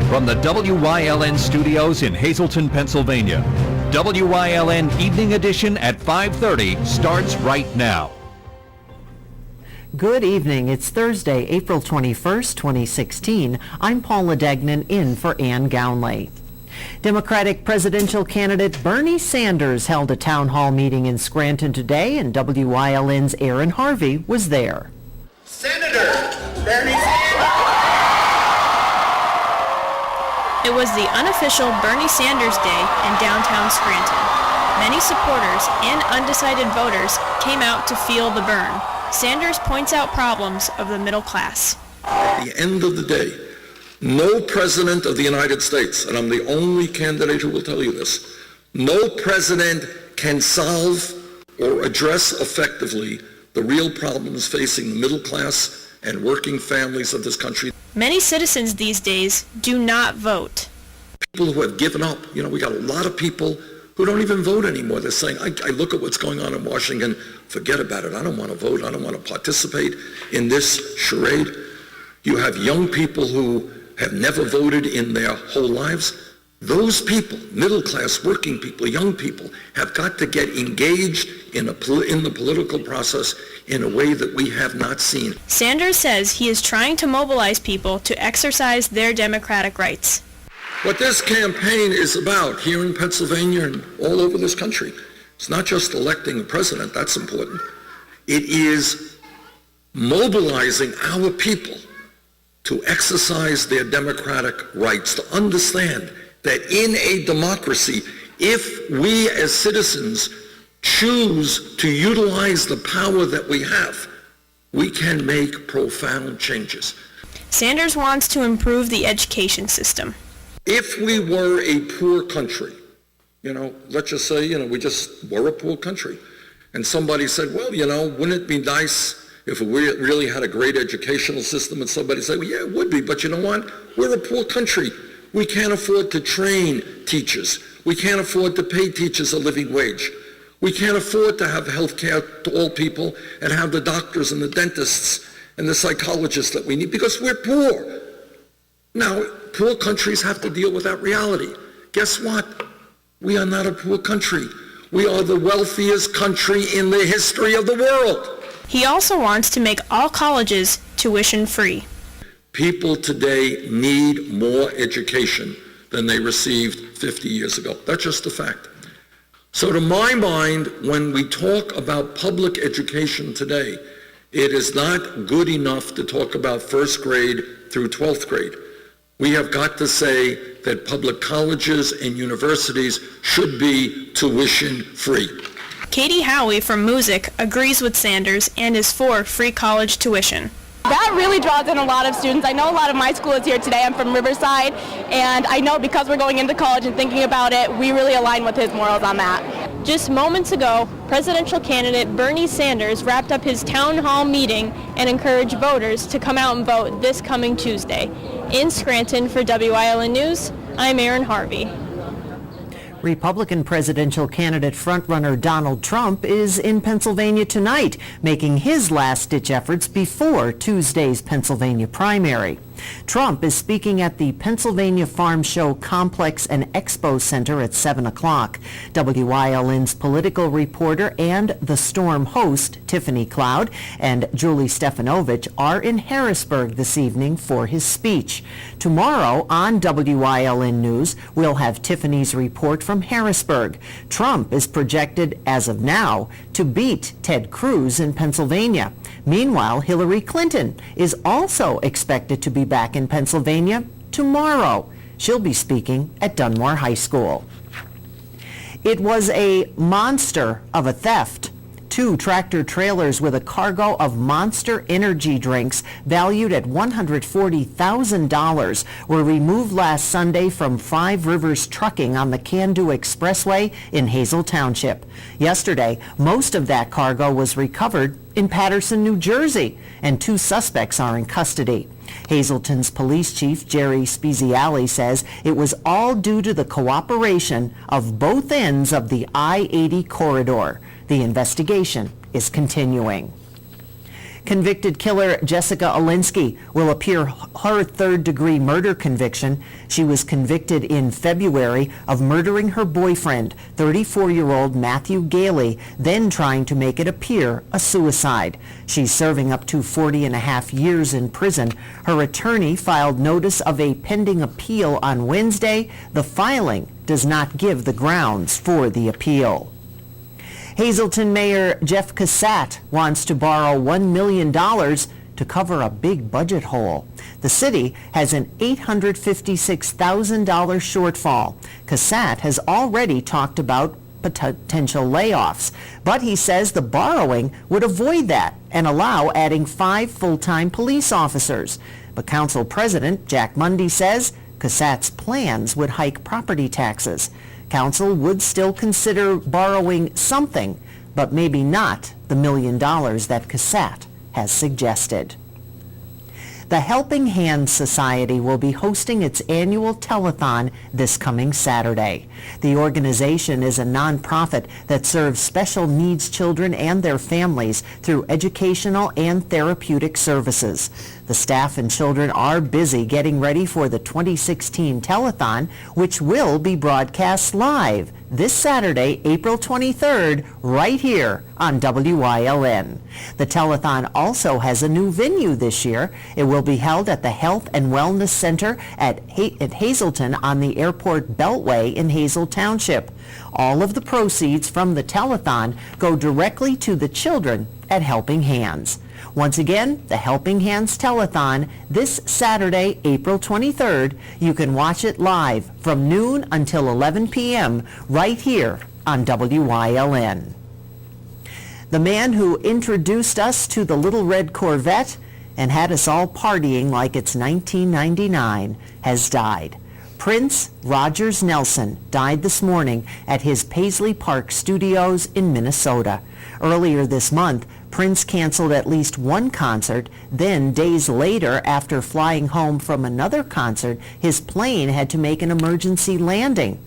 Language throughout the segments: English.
From the WYLN studios in Hazleton, Pennsylvania, WYLN Evening Edition at 5:30 starts right now. Good evening. It's Thursday, April 21st, 2016. I'm Paula Degnan in for Ann Gownley. Democratic presidential candidate Bernie Sanders held a town hall meeting in Scranton today, and WYLN's Aaron Harvey was there. Senator Bernie Sanders! It was the unofficial Bernie Sanders Day in downtown Scranton. Many supporters and undecided voters came out to feel the burn. Sanders points out problems of the middle class. At the end of the day, no president of the United States, and I'm the only candidate who will tell you this, no president can solve or address effectively the real problems facing the middle class and working families of this country. Many citizens these days do not vote. People who have given up, we got a lot of people who don't even vote anymore. They're saying, I look at what's going on in Washington, forget about it. I don't want to vote. I don't want to participate in this charade. You have young people who have never voted in their whole lives. Those people, middle class, working people, young people, have got to get engaged in the political process in a way that we have not seen. Sanders says he is trying to mobilize people to exercise their democratic rights. What this campaign is about here in Pennsylvania and all over this country, it's not just electing a president, that's important. It is mobilizing our people to exercise their democratic rights, to understand that in a democracy, if we as citizens choose to utilize the power that we have, we can make profound changes. Sanders wants to improve the education system. If we were a poor country, let's just say, we just were a poor country, and somebody said, well, wouldn't it be nice if we really had a great educational system? And somebody said, well, yeah, it would be, but you know what? We're a poor country. We can't afford to train teachers. We can't afford to pay teachers a living wage. We can't afford to have health care to all people and have the doctors and the dentists and the psychologists that we need because we're poor. Now, poor countries have to deal with that reality. Guess what? We are not a poor country. We are the wealthiest country in the history of the world. He also wants to make all colleges tuition free. People today need more education than they received 50 years ago. That's just a fact. So to my mind, when we talk about public education today, it is not good enough to talk about first grade through 12th grade. We have got to say that public colleges and universities should be tuition free. Katie Howie from Music agrees with Sanders and is for free college tuition. That really draws in a lot of students. I know a lot of my school is here today. I'm from Riverside, and I know because we're going into college and thinking about it, we really align with his morals on that. Just moments ago, presidential candidate Bernie Sanders wrapped up his town hall meeting and encouraged voters to come out and vote this coming Tuesday. In Scranton for WYLN News, I'm Aaron Harvey. Republican presidential candidate frontrunner Donald Trump is in Pennsylvania tonight, making his last-ditch efforts before Tuesday's Pennsylvania primary. Trump is speaking at the Pennsylvania Farm Show Complex and Expo Center at 7 o'clock. WYLN's political reporter and The Storm host, Tiffany Cloud, and Julie Stefanovich are in Harrisburg this evening for his speech. Tomorrow on WYLN News, we'll have Tiffany's report from Harrisburg. Trump is projected, as of now, to beat Ted Cruz in Pennsylvania. Meanwhile, Hillary Clinton is also expected to be back in Pennsylvania tomorrow. She'll be speaking at Dunmore High School. It was a monster of a theft. 2 tractor trailers with a cargo of Monster energy drinks valued at $140,000 were removed last Sunday from Five Rivers Trucking on the Can-Do Expressway in Hazel Township. Yesterday, most of that cargo was recovered in Paterson, New Jersey, and 2 suspects are in custody. Hazleton's police chief, Jerry Speziale, says it was all due to the cooperation of both ends of the I-80 corridor. The investigation is continuing. Convicted killer Jessica Alinsky will appear her third-degree murder conviction. She was convicted in February of murdering her boyfriend, 34-year-old Matthew Gailey, then trying to make it appear a suicide. She's serving up to 40 and a half years in prison. Her attorney filed notice of a pending appeal on Wednesday. The filing does not give the grounds for the appeal. Hazleton Mayor Jeff Cassatt wants to borrow $1 million to cover a big budget hole. The city has an $856,000 shortfall. Cassatt has already talked about potential layoffs, but he says the borrowing would avoid that and allow adding 5 full-time police officers. But Council President Jack Mundy says Cassatt's plans would hike property taxes. Council would still consider borrowing something, but maybe not the $1 million that Cassatt has suggested. The Helping Hands Society will be hosting its annual telethon this coming Saturday. The organization is a nonprofit that serves special needs children and their families through educational and therapeutic services. The staff and children are busy getting ready for the 2016 telethon, which will be broadcast live this Saturday, April 23rd, right here on WYLN. The telethon also has a new venue this year. It will be held at the Health and Wellness Center at Hazleton on the Airport Beltway in Hazel Township. All of the proceeds from the telethon go directly to the children at Helping Hands. Once again, the Helping Hands Telethon this Saturday, April 23rd. You can watch it live from noon until 11 p.m. right here on WYLN. The man who introduced us to the Little Red Corvette and had us all partying like it's 1999 has died. Prince Rogers Nelson died this morning at his Paisley Park Studios in Minnesota. Earlier this month, Prince canceled at least one concert. Then, days later, after flying home from another concert, his plane had to make an emergency landing.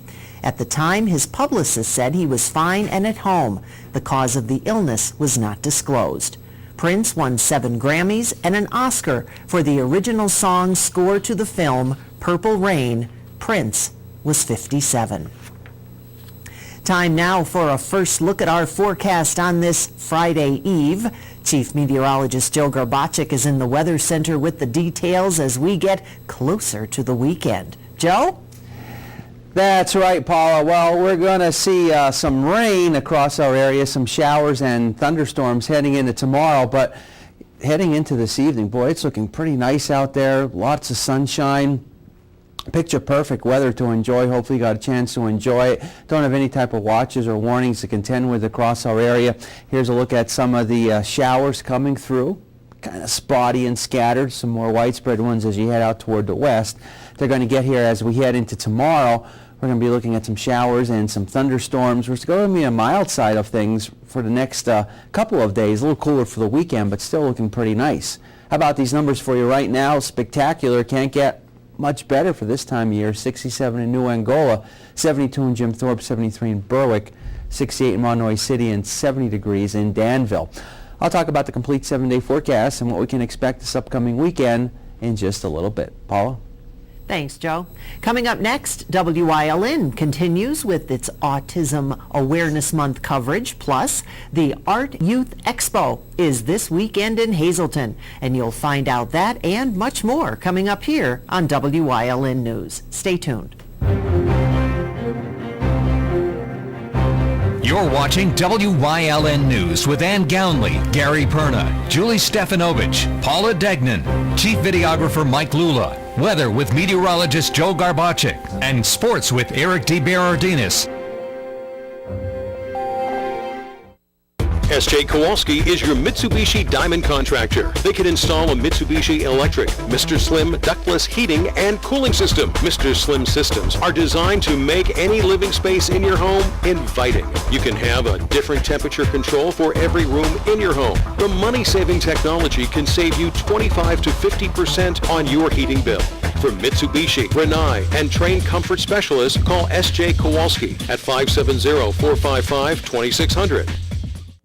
At the time, his publicist said he was fine and at home. The cause of the illness was not disclosed. Prince won 7 Grammys and an Oscar for the original song score to the film Purple Rain. Prince was 57. Time now for a first look at our forecast on this Friday Eve. Chief Meteorologist Joe Garbacik is in the Weather Center with the details as we get closer to the weekend. Joe? That's right, Paula. Well, we're going to see some rain across our area, some showers and thunderstorms heading into tomorrow, but heading into this evening, boy, it's looking pretty nice out there. Lots of sunshine. Picture perfect weather to enjoy. Hopefully you got a chance to enjoy it. Don't have any type of watches or warnings to contend with across our area. Here's a look at some of the showers coming through. Kind of spotty and scattered. Some more widespread ones as you head out toward the west. They're going to get here as we head into tomorrow. We're going to be looking at some showers and some thunderstorms. We're going to be a mild side of things for the next couple of days. A little cooler for the weekend, but still looking pretty nice. How about these numbers for you right now? Spectacular. Can't get much better for this time of year. 67 in New Angola, 72 in Jim Thorpe, 73 in Berwick, 68 in Monroe City, and 70 degrees in Danville. I'll talk about the complete 7-day forecast and what we can expect this upcoming weekend in just a little bit. Paula? Thanks, Joe. Coming up next, WYLN continues with its Autism Awareness Month coverage, plus the Art Youth Expo is this weekend in Hazleton, and you'll find out that and much more coming up here on WYLN News. Stay tuned. You're watching WYLN News with Ann Gownley, Gary Perna, Julie Stefanovich, Paula Degnan, Chief Videographer Mike Lula, Weather with Meteorologist Joe Garbacik, and Sports with Eric DeBerardinis. S.J. Kowalski is your Mitsubishi Diamond contractor. They can install a Mitsubishi electric, Mr. Slim ductless heating and cooling system. Mr. Slim systems are designed to make any living space in your home inviting. You can have a different temperature control for every room in your home. The money-saving technology can save you 25 to 50% on your heating bill. For Mitsubishi, Rinnai, and trained comfort specialists, call S.J. Kowalski at 570-455-2600.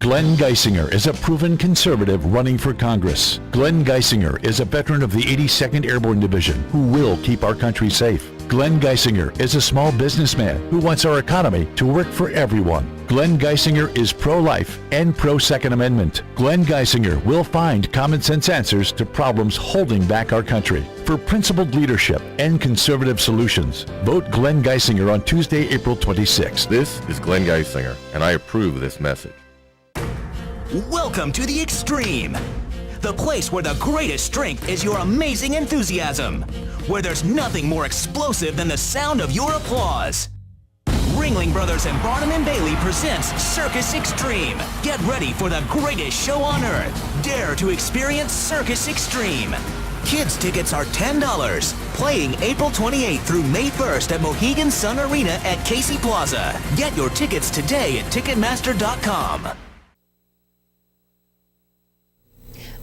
Glenn Geisinger is a proven conservative running for Congress. Glenn Geisinger is a veteran of the 82nd Airborne Division who will keep our country safe. Glenn Geisinger is a small businessman who wants our economy to work for everyone. Glenn Geisinger is pro-life and pro-Second Amendment. Glenn Geisinger will find common sense answers to problems holding back our country. For principled leadership and conservative solutions, vote Glenn Geisinger on Tuesday, April 26th. This is Glenn Geisinger, and I approve this message. Welcome to the Extreme, the place where the greatest strength is your amazing enthusiasm, where there's nothing more explosive than the sound of your applause. Ringling Brothers and Barnum and Bailey presents Circus Extreme. Get ready for the greatest show on earth. Dare to experience Circus Extreme. Kids tickets are $10, playing April 28th through May 1st at Mohegan Sun Arena at Casey Plaza. Get your tickets today at Ticketmaster.com.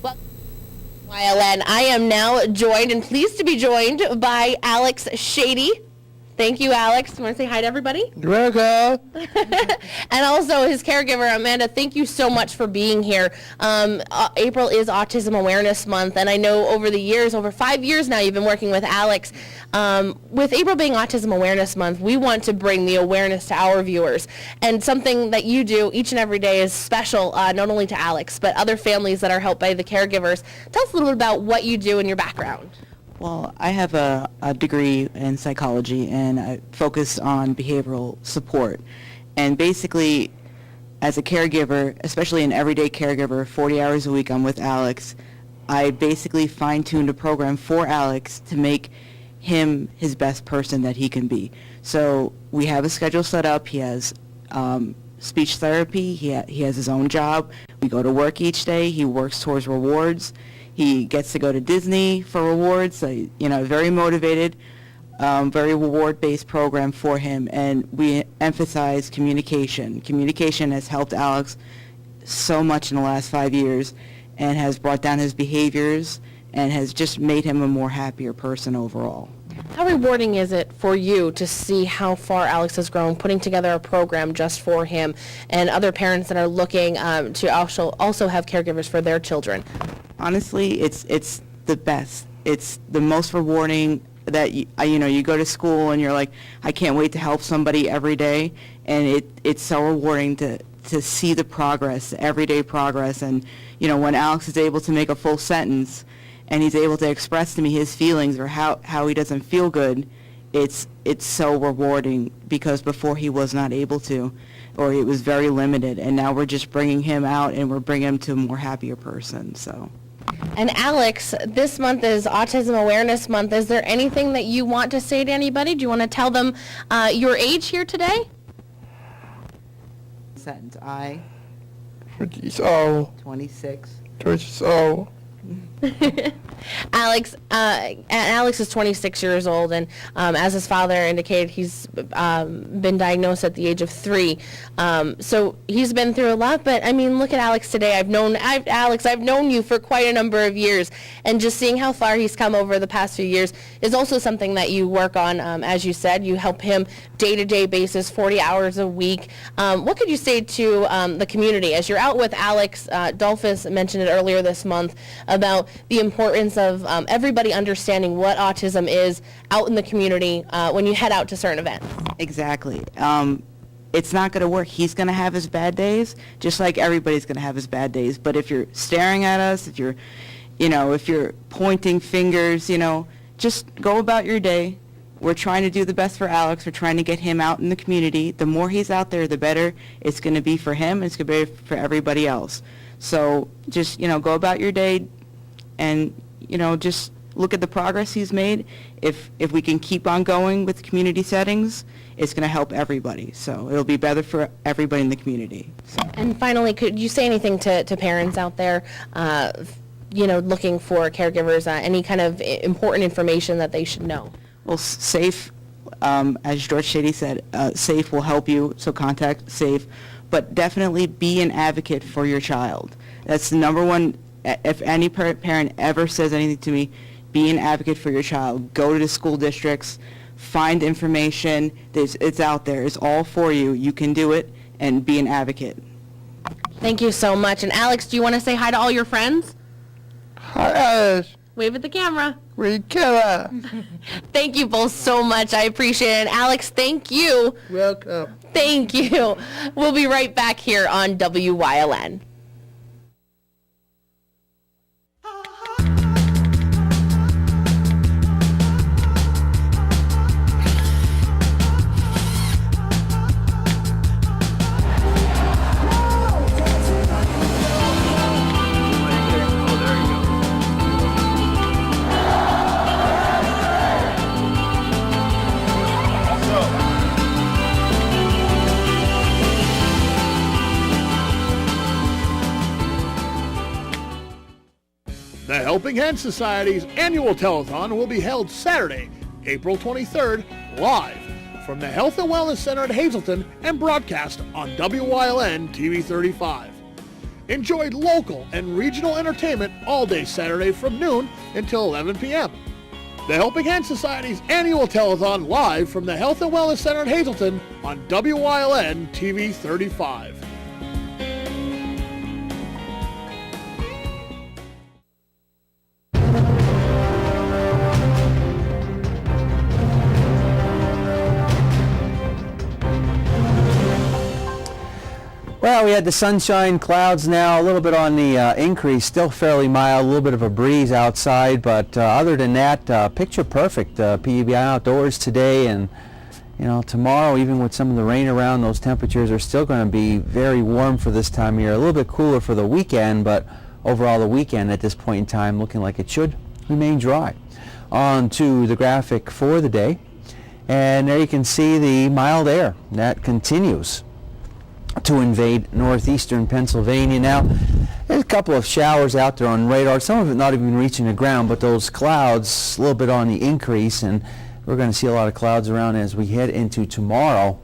Well, YLN, I am now joined and pleased to be joined by Alex Shady. Thank you, Alex. You want to say hi to everybody? Welcome. And also his caregiver, Amanda, thank you so much for being here. April is Autism Awareness Month, and I know over the years, over 5 years now, you've been working with Alex. With April being Autism Awareness Month, we want to bring the awareness to our viewers. And something that you do each and every day is special, not only to Alex, but other families that are helped by the caregivers. Tell us a little bit about what you do and your background. Well, I have a degree in psychology, and I focus on behavioral support. And basically, as a caregiver, especially an everyday caregiver, 40 hours a week I'm with Alex, I basically fine-tuned a program for Alex to make him his best person that he can be. So we have a schedule set up. He has speech therapy. He has his own job. We go to work each day. He works towards rewards. He gets to go to Disney for rewards, so, very motivated, very reward-based program for him. And we emphasize communication. Communication has helped Alex so much in the last 5 years and has brought down his behaviors and has just made him a more happier person overall. How rewarding is it for you to see how far Alex has grown, putting together a program just for him and other parents that are looking to also have caregivers for their children? Honestly, it's the best. It's the most rewarding that you go to school and you're like, I can't wait to help somebody every day, and it's so rewarding to see the progress, the everyday progress. And when Alex is able to make a full sentence and he's able to express to me his feelings or how he doesn't feel good, it's so rewarding, because before he was not able to, or it was very limited, and now we're just bringing him out and we're bringing him to a more happier person. So. And Alex, this month is Autism Awareness Month. Is there anything that you want to say to anybody? Do you want to tell them your age here today? Sentence I. 26. 26. Alex is 26 years old, and as his father indicated, he's been diagnosed at the age of 3. So he's been through a lot. But I mean, look at Alex today. I've known you for quite a number of years, and just seeing how far he's come over the past few years is also something that you work on. As you said, you help him day-to-day basis, 40 hours a week. What could you say to the community as you're out with Alex? Dolphus mentioned it earlier this month about the importance of everybody understanding what autism is out in the community when you head out to certain events. Exactly. It's not going to work. He's going to have his bad days, just like everybody's going to have his bad days. But if you're staring at us, if you're pointing fingers, just go about your day. We're trying to do the best for Alex. We're trying to get him out in the community. The more he's out there, the better it's going to be for him. It's going to be for everybody else. So just, go about your day and, just look at the progress he's made. If we can keep on going with community settings, it's going to help everybody. So it'll be better for everybody in the community. So. And finally, could you say anything to parents out there, looking for caregivers, any kind of important information that they should know? Well, SAFE, as George Shady said, SAFE will help you, so contact SAFE. But definitely be an advocate for your child. That's the number one. If any parent ever says anything to me, be an advocate for your child. Go to the school districts, find information. It's out there. It's all for you. You can do it, and be an advocate. Thank you so much. And Alex, do you want to say hi to all your friends? Hi, Wave at the camera. we killer. Thank you both so much. I appreciate it. And Alex, thank you. Welcome. Thank you. We'll be right back here on WYLN. The Helping Hand Society's annual telethon will be held Saturday, April 23rd, live from the Health and Wellness Center at Hazleton and broadcast on WYLN TV 35. Enjoy local and regional entertainment all day Saturday from noon until 11 p.m. The Helping Hand Society's annual telethon live from the Health and Wellness Center at Hazleton on WYLN TV 35. Well, we had the sunshine, clouds now, a little bit on the increase, still fairly mild, a little bit of a breeze outside, but other than that, picture perfect. PUBI outdoors today, and tomorrow, even with some of the rain around, those temperatures are still going to be very warm for this time of year. A little bit cooler for the weekend, but overall the weekend at this point in time looking like it should remain dry. On to the graphic for the day, and there you can see the mild air that continues to invade northeastern Pennsylvania. Now, there's a couple of showers out there on radar, some of it not even reaching the ground, but those clouds a little bit on the increase, and we're going to see a lot of clouds around as we head into tomorrow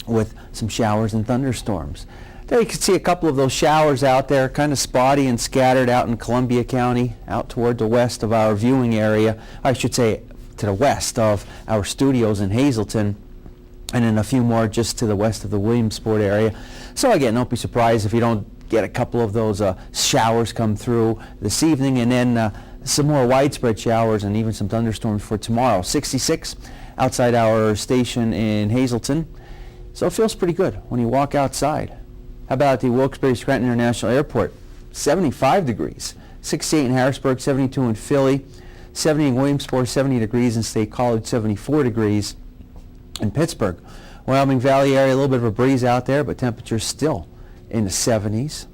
with some showers and thunderstorms. There you can see a couple of those showers out there, kind of spotty and scattered out in Columbia County, out toward the west of our viewing area. I should say to the west of our studios in Hazleton, and then a few more just to the west of the Williamsport area. So again, don't be surprised if you don't get a couple of those showers come through this evening, and then some more widespread showers and even some thunderstorms for tomorrow. 66 outside our station in Hazleton. So it feels pretty good when you walk outside. How about the Wilkes-Barre-Scranton International Airport? 75 degrees. 68 in Harrisburg, 72 in Philly, 70 in Williamsport, 70 degrees in State College, 74 degrees in Pittsburgh. Wyoming Valley area, a little bit of a breeze out there, but temperatures still in the 70s.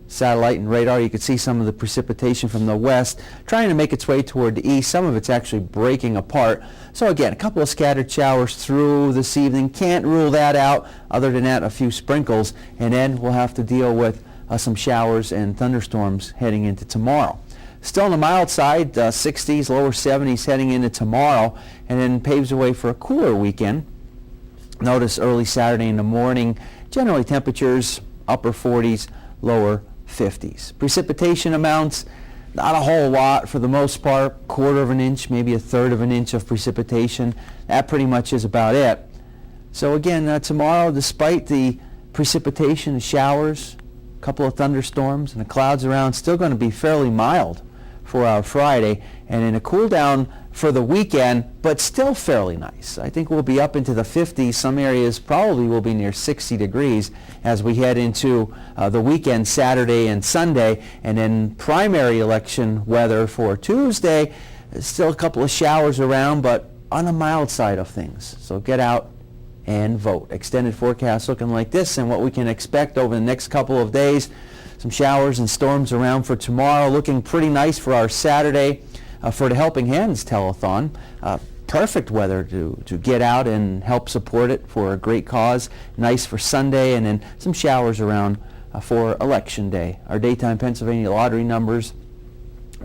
Satellite and radar, you can see some of the precipitation from the west trying to make its way toward the east. Some of it's actually breaking apart. So again, a couple of scattered showers through this evening. Can't rule that out. Other than that, a few sprinkles, and then we'll have to deal with some showers and thunderstorms heading into tomorrow. Still on the mild side, 60s, lower 70s heading into tomorrow, and then paves the way for a cooler weekend. Notice early Saturday in the morning, generally temperatures upper 40s, lower 50s. Precipitation amounts, not a whole lot for the most part, quarter of an inch, maybe a third of an inch of precipitation. That pretty much is about it. So again, tomorrow, despite the precipitation, the showers, a couple of thunderstorms, and the clouds around, still going to be fairly mild for our Friday, and then a cool down for the weekend, but still fairly nice. I think we'll be up into the 50s. Some areas probably will be near 60 degrees as we head into the weekend, Saturday and Sunday, and then primary election weather for Tuesday. Still a couple of showers around, but on the mild side of things. So get out and vote. Extended forecast looking like this, and what we can expect over the next couple of days. Some showers and storms around for tomorrow, looking pretty nice for our Saturday for the Helping Hands Telethon. Perfect weather to get out and help support it for a great cause. Nice for Sunday, and then some showers around for Election Day. Our daytime Pennsylvania lottery numbers,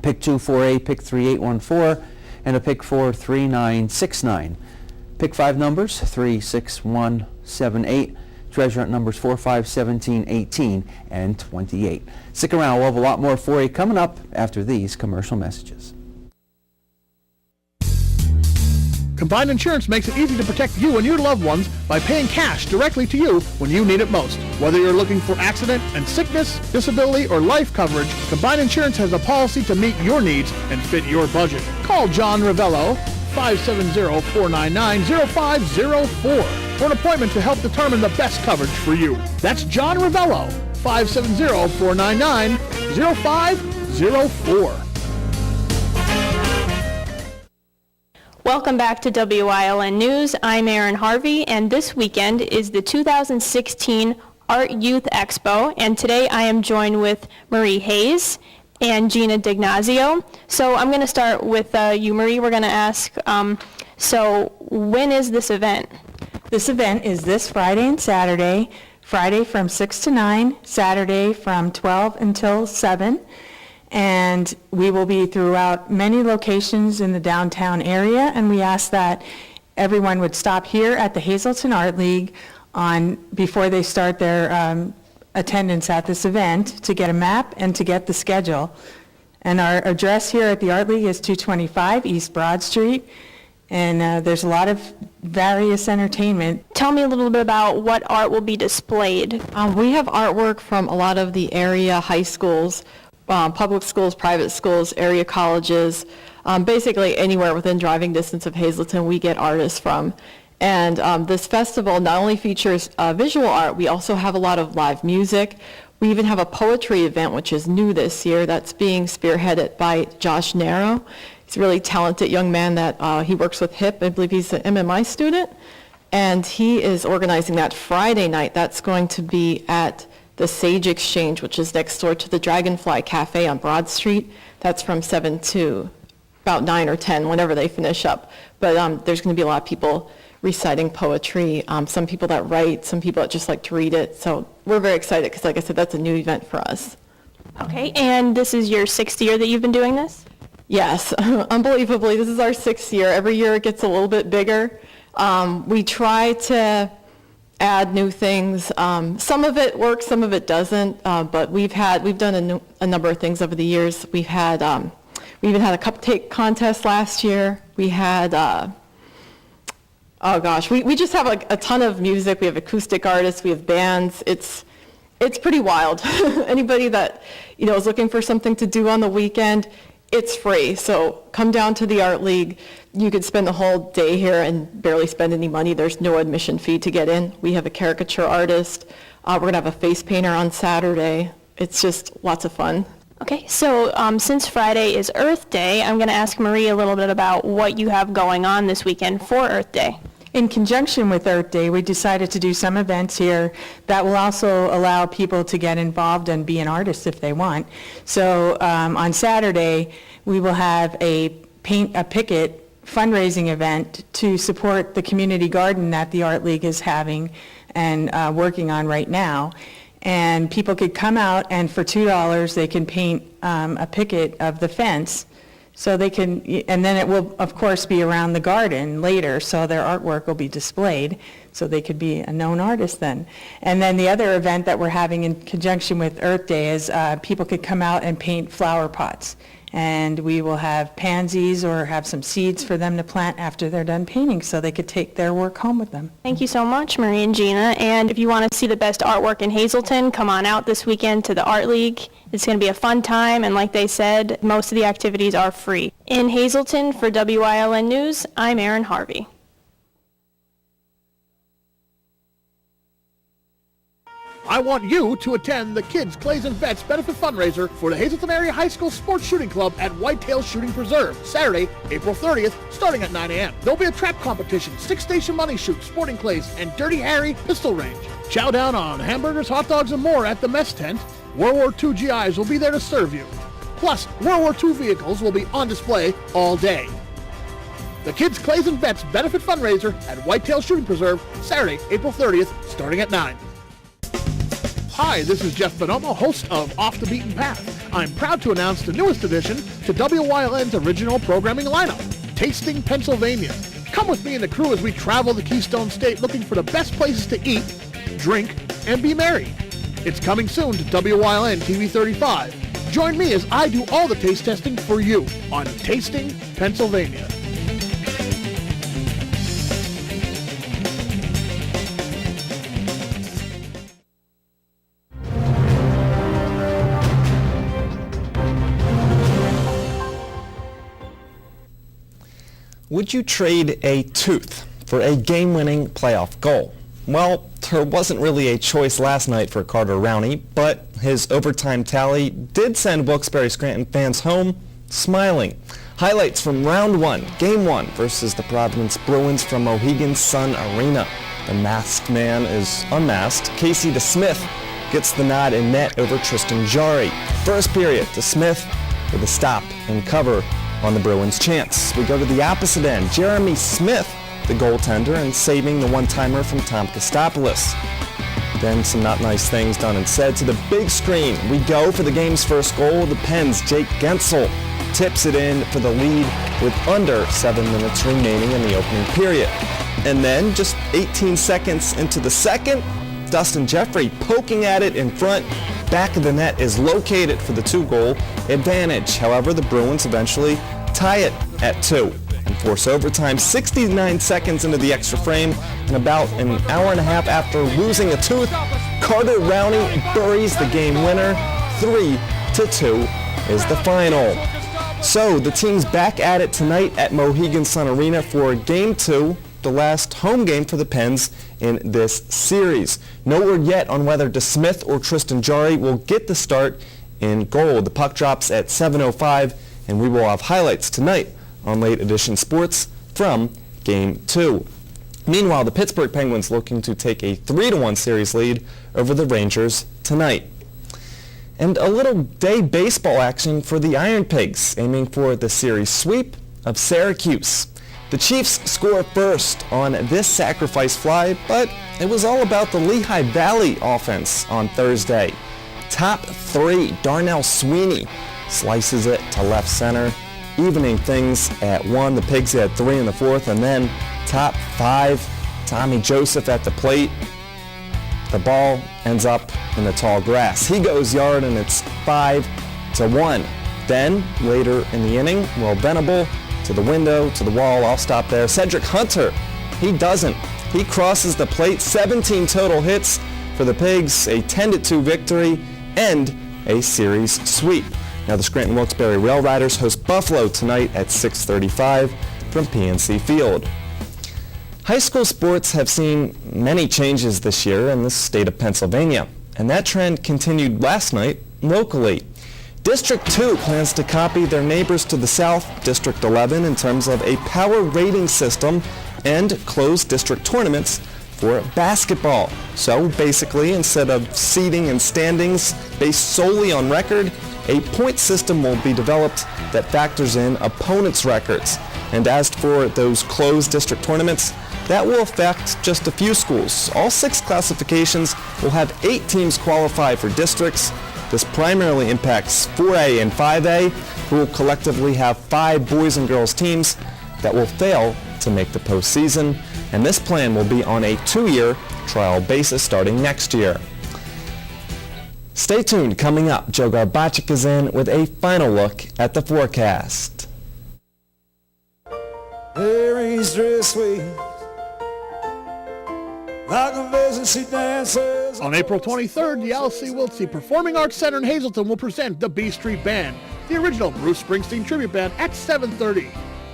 pick 248, pick 3814, and a pick 43969. Pick 5 numbers, 36178. Treasure hunt numbers 4, 5, 17, 18, and 28. Stick around. We'll have a lot more for you coming up after these commercial messages. Combined Insurance makes it easy to protect you and your loved ones by paying cash directly to you when you need it most. Whether you're looking for accident and sickness, disability, or life coverage, Combined Insurance has a policy to meet your needs and fit your budget. Call John Ravello, 570-499-0504 for an appointment to help determine the best coverage for you. That's John Ravello, 570-499-0504. Welcome back to WILN News. I'm Erin Harvey, and this weekend is the 2016 Art Youth Expo, and today I am joined with Marie Hayes and Gina Dignazio. So I'm going to start with you, Marie. We're going to ask, so when is this event? This event is this Friday and Saturday. Friday from 6 to 9, Saturday from 12 until 7. And we will be throughout many locations in the downtown area, and we ask that everyone would stop here at the Hazleton Art League before they start their attendance at this event to get a map and to get the schedule. And our address here at the Art League is 225 East Broad Street, and there's a lot of various entertainment. Tell me a little bit about what art will be displayed. We have artwork from a lot of the area high schools, public schools, private schools, area colleges, basically anywhere within driving distance of Hazleton we get artists from. And this festival not only features visual art, we also have a lot of live music. We even have a poetry event, which is new this year, that's being spearheaded by Josh Narrow. He's a really talented young man that he works with HIP. I believe he's an MMI student. And he is organizing that Friday night. That's going to be at the Sage Exchange, which is next door to the Dragonfly Cafe on Broad Street. That's from 7 to about 9 or 10, whenever they finish up. But there's going to be a lot of people reciting poetry, some people that write, some people that just like to read it. So we're very excited because, like I said, that's a new event for us. Okay, and this is your 6th year that you've been doing this? Yes, unbelievably, this is our 6th year. Every year it gets a little bit bigger. We try to add new things. Some of it works, some of it doesn't, but we've done a number of things over the years. We even had a cupcake contest last year. We had, we just have a ton of music. We have acoustic artists, we have bands. It's pretty wild. Anybody that is looking for something to do on the weekend, it's free. So come down to the Art League. You could spend the whole day here and barely spend any money. There's no admission fee to get in. We have a caricature artist. We're going to have a face painter on Saturday. It's just lots of fun. Okay, so since Friday is Earth Day, I'm going to ask Marie a little bit about what you have going on this weekend for Earth Day. In conjunction with Earth Day, we decided to do some events here that will also allow people to get involved and be an artist if they want. So on Saturday, we will have a picket fundraising event to support the community garden that the Art League is having and working on right now. And people could come out, and for $2 they can paint a picket of the fence. So they can, and then it will, of course, be around the garden later, so their artwork will be displayed, so they could be a known artist then. And then the other event that we're having in conjunction with Earth Day is people could come out and paint flower pots. And we will have pansies or have some seeds for them to plant after they're done painting, so they could take their work home with them. Thank you so much, Marie and Gina. And if you want to see the best artwork in Hazleton, come on out this weekend to the Art League. It's going to be a fun time, and like they said, most of the activities are free. In Hazleton, for WILN News, I'm Erin Harvey. I want you to attend the Kids, Clays, and Vets benefit fundraiser for the Hazleton Area High School Sports Shooting Club at Whitetail Shooting Preserve, Saturday, April 30th, starting at 9 a.m. There'll be a trap competition, 6-station money shoot, sporting clays, and Dirty Harry pistol range. Chow down on hamburgers, hot dogs, and more at the mess tent. World War II GIs will be there to serve you. Plus, World War II vehicles will be on display all day. The Kids, Clays, and Vets benefit fundraiser at Whitetail Shooting Preserve, Saturday, April 30th, starting at 9. Hi, this is Jeff Bonomo, host of Off the Beaten Path. I'm proud to announce the newest addition to WYLN's original programming lineup, Tasting Pennsylvania. Come with me and the crew as we travel the Keystone State looking for the best places to eat, drink, and be merry. It's coming soon to WYLN TV 35. Join me as I do all the taste testing for you on Tasting Pennsylvania. Would you trade a tooth for a game-winning playoff goal? Well, there wasn't really a choice last night for Carter Rowney, but his overtime tally did send Wilkes-Barre Scranton fans home smiling. Highlights from round one, game one versus the Providence Bruins from Mohegan Sun Arena. The masked man is unmasked. Casey DeSmith gets the nod in net over Tristan Jarry. First period, DeSmith with a stop and cover on the Bruins' chance. We go to the opposite end. Jeremy Smith, the goaltender, and saving the one-timer from Tom Kostopoulos. Then some not nice things done and said. To the big screen, we go for the game's first goal. The Pens' Jake Gensel tips it in for the lead with under 7 minutes remaining in the opening period. And then, just 18 seconds into the second, Dustin Jeffrey poking at it in front. Back of the net is located for the 2-goal advantage. However, the Bruins eventually tie it at 2 and force overtime 69 seconds into the extra frame, and about an hour and a half after losing a tooth, Carter Rowney buries the game winner. 3-2 is the final. So the team's back at it tonight at Mohegan Sun Arena for Game 2, the last home game for the Pens in this series. No word yet on whether DeSmith or Tristan Jarry will get the start in goal. The puck drops at 7:05, and we will have highlights tonight on Late Edition Sports from Game 2. Meanwhile, the Pittsburgh Penguins looking to take a 3-1 series lead over the Rangers tonight. And a little day baseball action for the Iron Pigs, aiming for the series sweep of Syracuse. The Chiefs score first on this sacrifice fly, but it was all about the Lehigh Valley offense on Thursday. Top 3, Darnell Sweeney slices it to left center, evening things at 1. The Pigs had 3 in the fourth, and then top 5, Tommy Joseph at the plate. The ball ends up in the tall grass. He goes yard, and it's 5-1. Then, later in the inning, Will Venable to the window, to the wall. I'll stop there. Cedric Hunter, he doesn't. He crosses the plate. 17 total hits for the Pigs, a 10-2 victory, and a series sweep. Now the Scranton Wilkes-Barre Rail Riders host Buffalo tonight at 6:35 from PNC Field. High school sports have seen many changes this year in the state of Pennsylvania, and that trend continued last night locally. District 2 plans to copy their neighbors to the south, District 11, in terms of a power rating system and closed district tournaments for basketball. So basically, instead of seeding and standings based solely on record, a point system will be developed that factors in opponents' records. And as for those closed district tournaments, that will affect just a few schools. All 6 classifications will have 8 teams qualify for districts. This primarily impacts 4A and 5A, who will collectively have 5 boys and girls teams that will fail to make the postseason. And this plan will be on a 2-year trial basis starting next year. Stay tuned. Coming up, Joe Garbacik is in with a final look at the forecast. Mary's dress sweet, like a vision she dances. On April 23rd, the LC Wiltsey Performing Arts Center in Hazleton will present the B Street Band, the original Bruce Springsteen tribute band, at 7:30.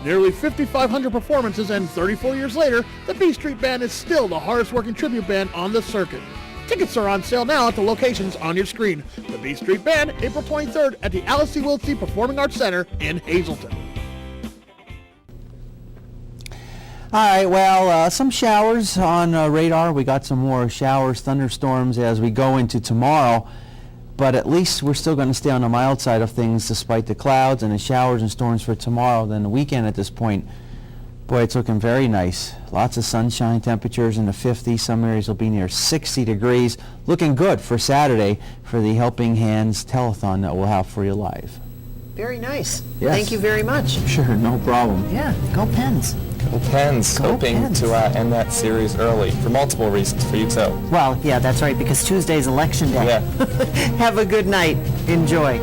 Nearly 5,500 performances, and 34 years later, the B Street Band is still the hardest working tribute band on the circuit. Tickets are on sale now at the locations on your screen. The B Street Band, April 23rd at the Alice C. Wiltsey Performing Arts Center in Hazleton. All right, well, some showers on radar. We got some more showers, thunderstorms as we go into tomorrow. But at least we're still going to stay on the mild side of things despite the clouds and the showers and storms for tomorrow. Then the weekend at this point, boy, it's looking very nice. Lots of sunshine, temperatures in the 50s. Some areas will be near 60 degrees. Looking good for Saturday for the Helping Hands Telethon that we'll have for you live. Very nice. Yes. Thank you very much. Sure, no problem. Yeah, go Pens. Go Pens, Go hoping Pens. to end that series early for multiple reasons for you too. Well, yeah, that's right, because Tuesday's election day. Yeah. Have a good night. Enjoy.